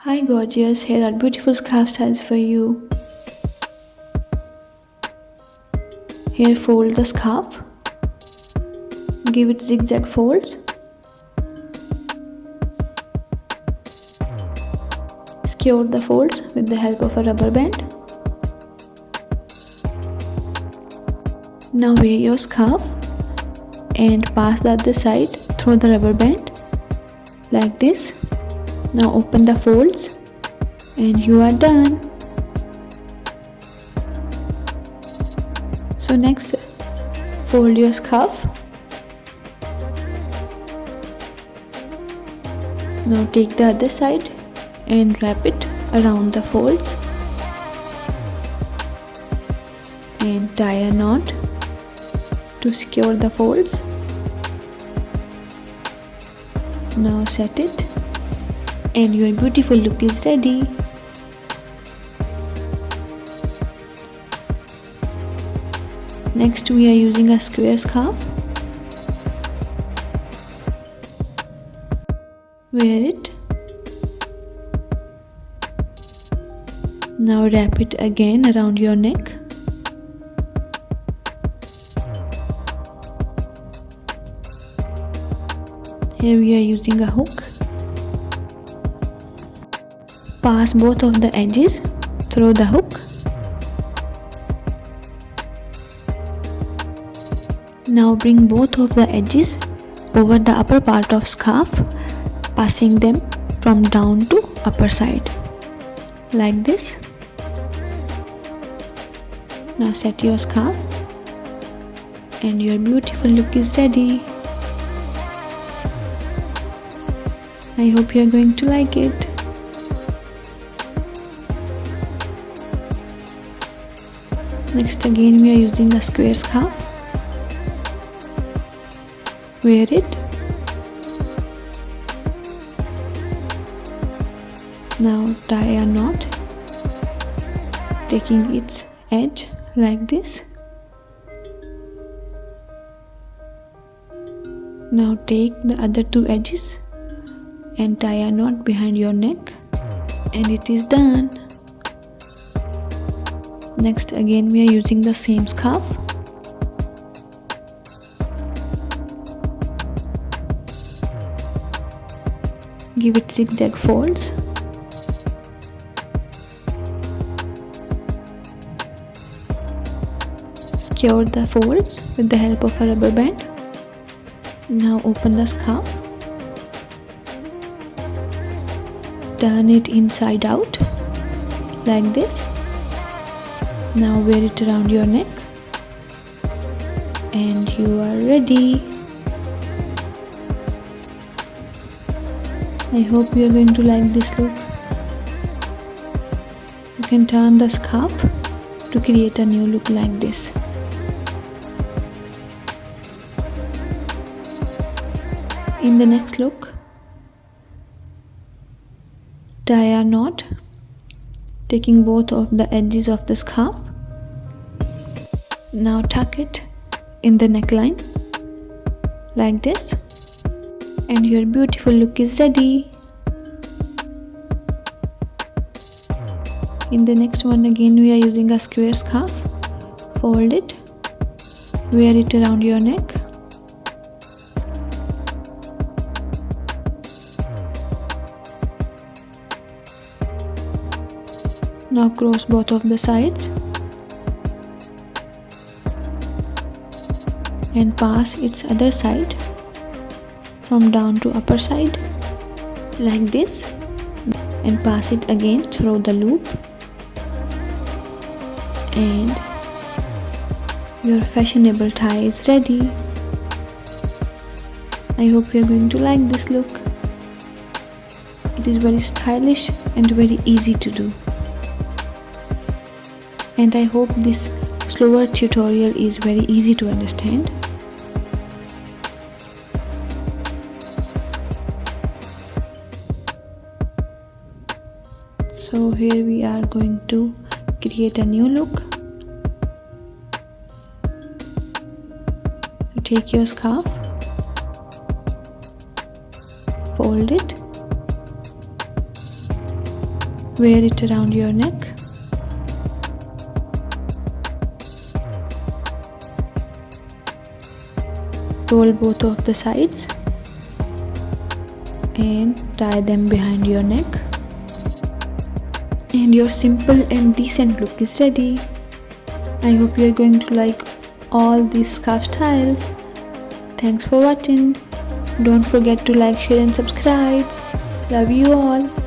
Hi gorgeous, here are beautiful scarf styles for you. Here fold the scarf. Give it zigzag folds. Secure the folds with the help of a rubber band. Now wear your scarf and pass the other side through the rubber band like this. Now open the folds and you are done. So next, fold your scarf. Now take the other side and wrap it around the folds and tie a knot to secure the folds. Now set it and your beautiful look is ready. Next we are using a square scarf. Wear it. Now wrap it again around your neck. Here we are using a hook. Pass both of the edges through the hook. Now bring both of the edges over the upper part of scarf, passing them from down to upper side like this. Now set your scarf and your beautiful look is ready. I hope you are going to like it. Next again we are using a square scarf. Wear it. Now tie a knot, taking its edge like this. Now take the other two edges and tie a knot behind your neck, and it is done. Next again we are using the same scarf. Give it zigzag folds. Secure the folds with the help of a rubber band. Now open the scarf. Turn it inside out like this. Now wear it around your neck and you are ready. I hope you are going to like this look. You can turn the scarf to create a new look like this. In the next look, tie a knot, taking both of the edges of the scarf. Now tuck it in the neckline like this, and your beautiful look is ready. In the next one again we are using a square scarf. Fold it, wear it around your neck. Now cross both of the sides and pass its other side from down to upper side like this, and pass it again through the loop, and your fashionable tie is ready. I hope you are going to like this look. It is very stylish and very easy to do. And I hope this slower tutorial is very easy to understand. So here we are going to create a new look. So take your scarf, fold it, Wear it around your neck. Roll both of the sides and tie them behind your neck. And your simple and decent look is ready. I hope you are going to like all these scarf styles. Thanks for watching. Don't forget to like, share and subscribe. Love you all.